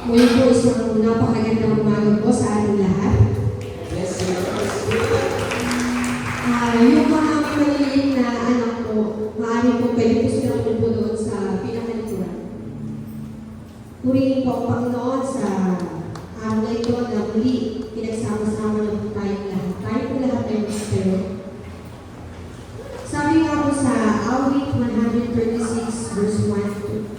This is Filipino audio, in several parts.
Muli po isang napakagandang umaga po sa ating lahat. Yes, sir. Yung mga maliliit na anak ko, maaari po pwede po silang po doon sa pinakalikuran. Purihin po ang Panginoon sa araw na ito na muli pinagsama-sama na po tayong lahat. Tayo po lahat ay magsasayo. Sabi nga po sa Awit 136 verse 1-2,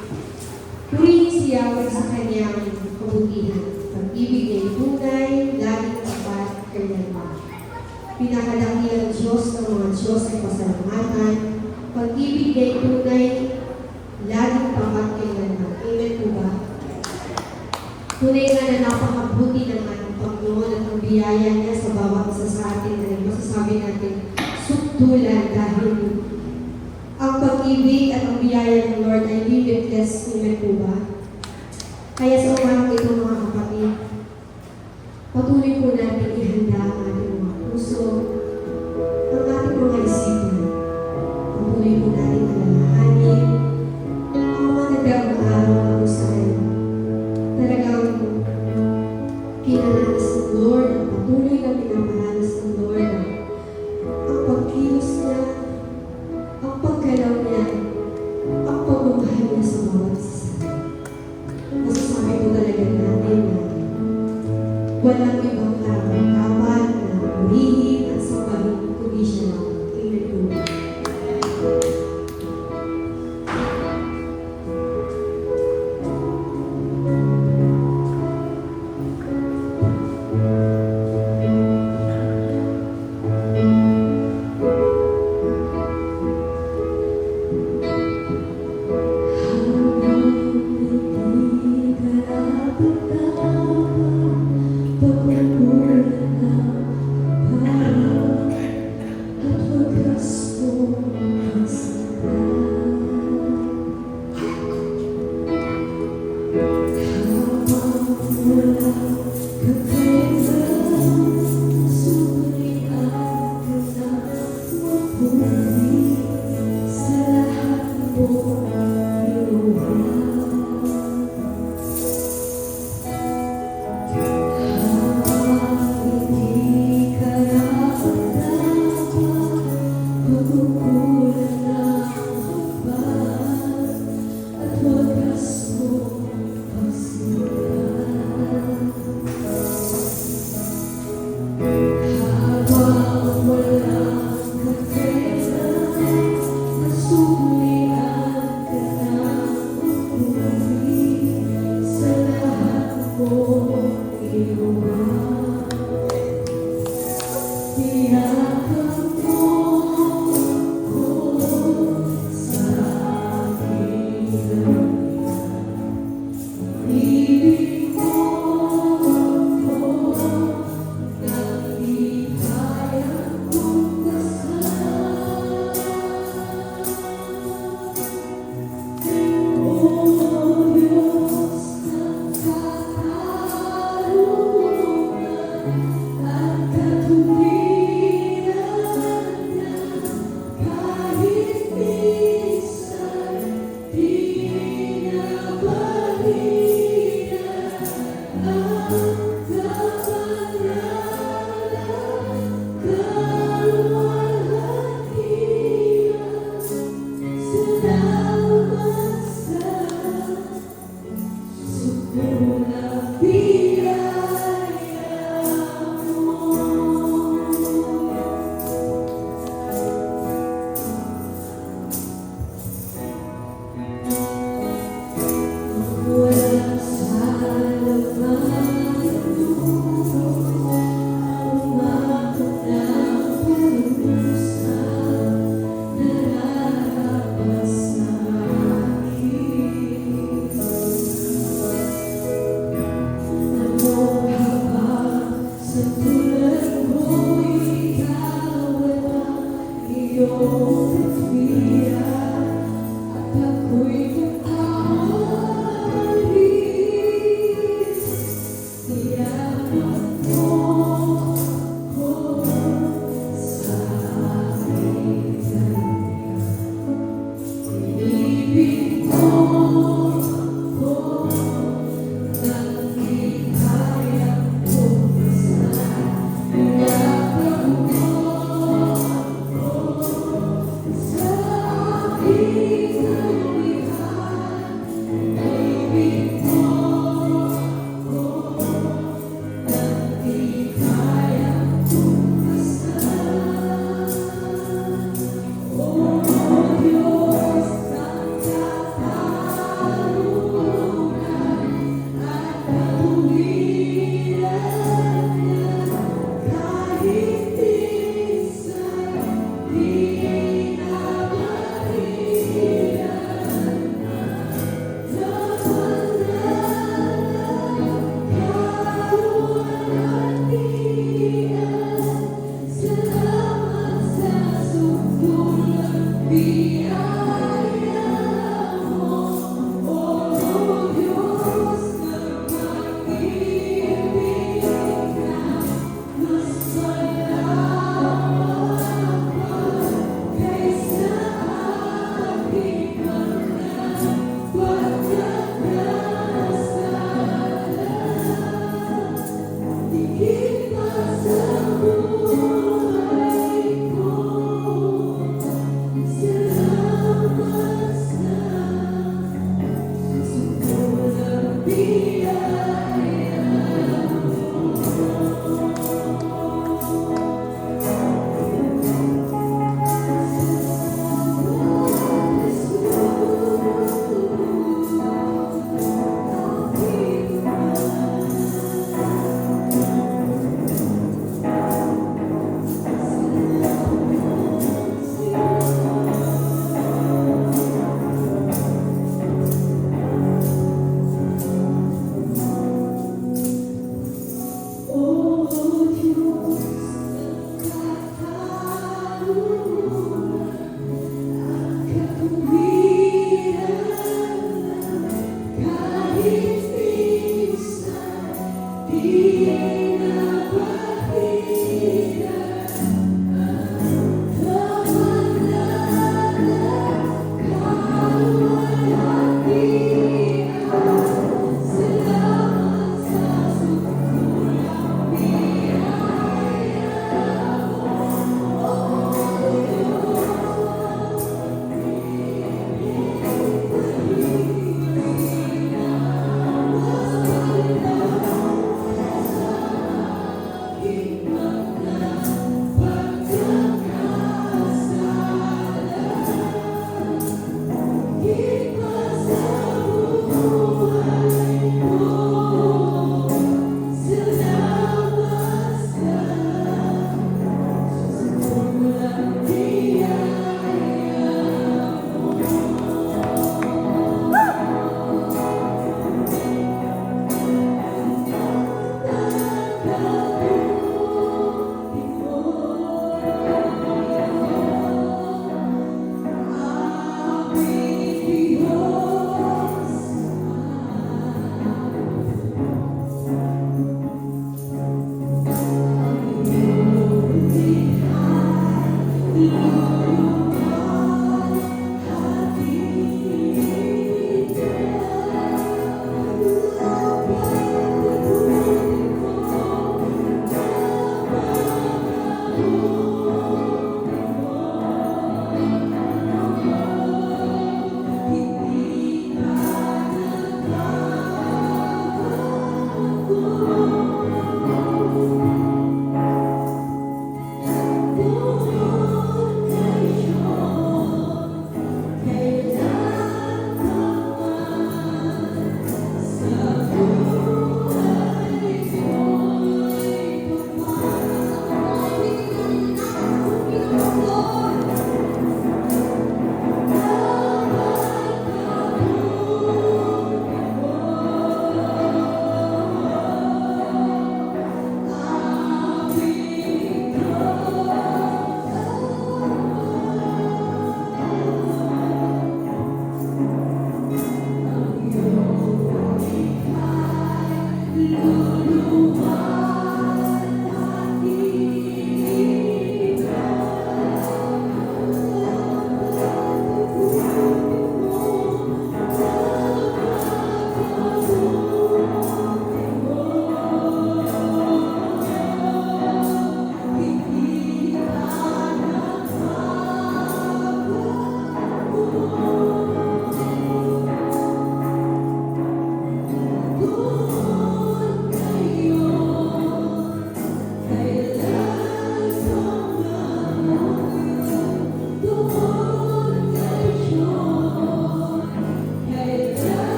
purihin siya sa kanyang kabutihan. Pag-ibig ay tunay, laging tapat, kailanman. Pinakadakilang Diyos ng mga Diyos ay pasalamatan. Pag-ibig ay tunay, laging tapat, kailanman. Amen po ba? Tunay nga na napakabuti ng ating Panginoon at ang biyaya niya sa bawat isa sa atin ay masasabi natin sukdulan dahil ang pag-ibig at ang biyaya ng Lord ay limitless. Amen po ba? Kaya sa umagang ito mga kapatid, patuloy po natin ihanda ang ating mga puso, ang ating mga isipan. Patuloy po natin alalahanin ang mga nagdaang araw na kung saan talagang kinalanas ng Lord, ang patuloy na pinapalanas ng Lord, ang pagkilos niya, ang pagkalaw niya, ang pagmamahal niya sa bawat isa. Masasabi po talaga natin na walang ibang karapat-dapat na purihin at sambahin kundi siya lang. Amen po. Pag-ulan ng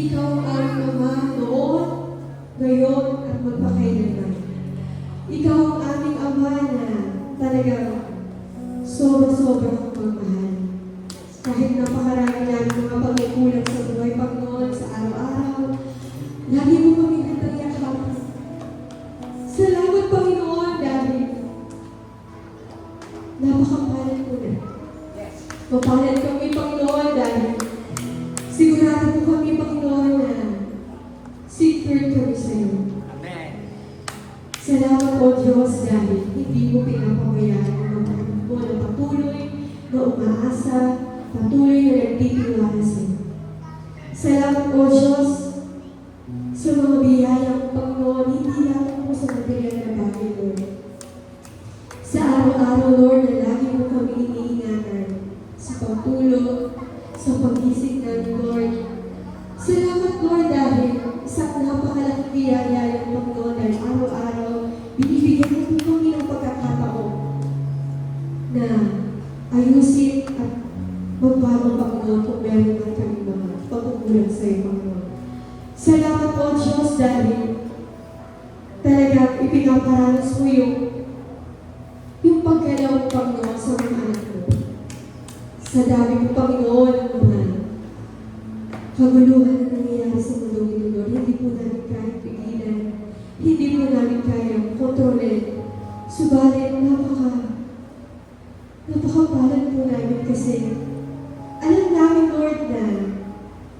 Ikaw ang Ama noon, ngayon, at magpakailanman. Ikaw ang aming Ama na talagang sobra-sobra kang magmahal. Kahit napakarami namin mga pagkukulang sa buhay, Panginoon, sa araw-araw, lagi mo kami nagtayakap. Salamat, Panginoon, dahil napakapalad mo na. Mapalad kami, Panginoon, dahil sigurado po kami, Panginoon, na secured kami sa iyo. Amen. Salamat, O Diyos, dahil hindi mo pinapabayaan ang mga anak mo na patuloy na umaasa, patuloy na nagtitiwala sa iyo. Salamat, O Diyos, sa mga biyayang Panginoon, hindi lang po sa material na bagay, Lord. Sa araw-araw, Lord, na lagi mo kami iniingatan sa pagtulog, sa pag-isip namin, Lord. Salamat, Lord, dahil isang napakalaking biyaya ng Panginoon dahil araw-araw binibigyan mo po kami ng pagkakataon na ayusin at magbago, Panginoon, kung meron man kami mga pagkukulang sa iyo, Panginoon. Salamat po, Diyos, dahil talagang ipinaparanas mo yung pagkalaw, Panginoon, sa mga anak mo. Sa dami po, Panginoon, ang mga kaguluhan na nangyayari sa mundo ito, Lord, hindi po namin kaya pigilan, hindi po namin kaya kontrolin. Subalit, napakapalad po namin kasi alam namin, Lord, na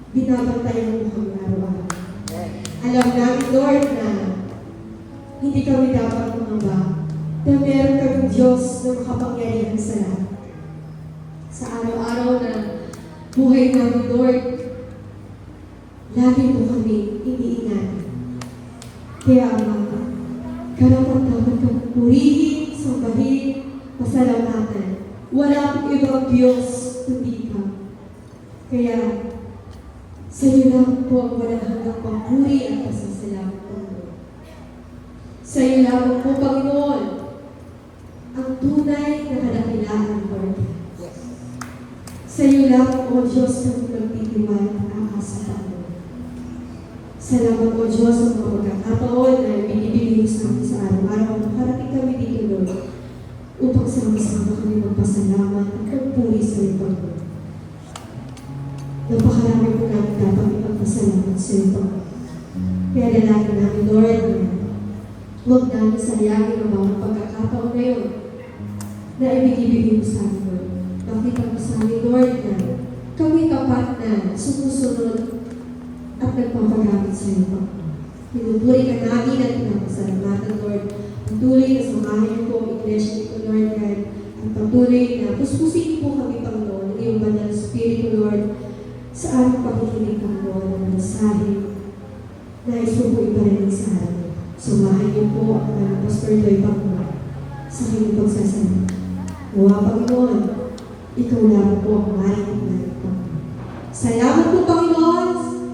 binabantayan mo kami araw-araw. Alam namin, Lord, na hindi kami dapat mangamba, na meron kami Diyos na makapangyarihan sa lahat. Sa araw-araw na buhay namin, Lord, lagi mo kami iniingatan. Kaya, Ama, karapat-dapat kang purihin, sambahin, pasalamatan. Walang ibang Diyos kundi ka. Kaya, sa iyo lang po ang walang hanggang papuri at pasasalamat, Panginoon. Sa iyo lang po, Panginoon, ang tunay na kadakilaan, Lord. Sa iyo lang, O Diyos, kami magtitiwala at aasa, Panginoon. Salamat, O Diyos, sa mga pagkakataon na binibigay mo sa amin sa araw-araw. Nakarating kami dito, Lord, upang sama-sama kami magpasalamat at magpuri sa iyo, Panginoon. Napakarami po namin dapat ipagpasalamat sa iyo, Panginoon. Kaya dalangin namin, Lord, na huwag namin sayangin ang mga pagkakataon na yun na ibigay mo sa amin, Lord. Nakita mo sa amin, Lord, na kami tapat na sumusunod at nagpapagamit sa iyo, Panginoon. Pinupuri ka namin at pinapasalamatan, Lord. Patuloy na samahin niyo po ang iglesia nito, Lord, God. At patuloy na puspusin niyo po kami, Panginoon, ng iyong banal na Espiritu, Lord, sa aming pakikinig, Panginoon, ng mensahe na isubuin pa rin sa amin. Sumahan niyo po ang aming Pastor Joy, Panginoon, sa kanyang pagsasalita. Nawa, Panginoon, ikaw lang po ang marinig na ito. Salamat po, Panginoon,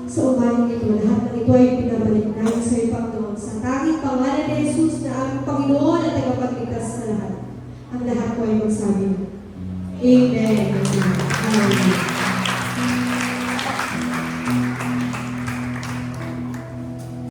sa umaling ito. Lahat ng ito ay pinabalik namin sa iyo, Panginoon, sa tanging pangalan ni Jesus na aming Panginoon at tagapagligtas sa lahat. Ang lahat po ay magsabi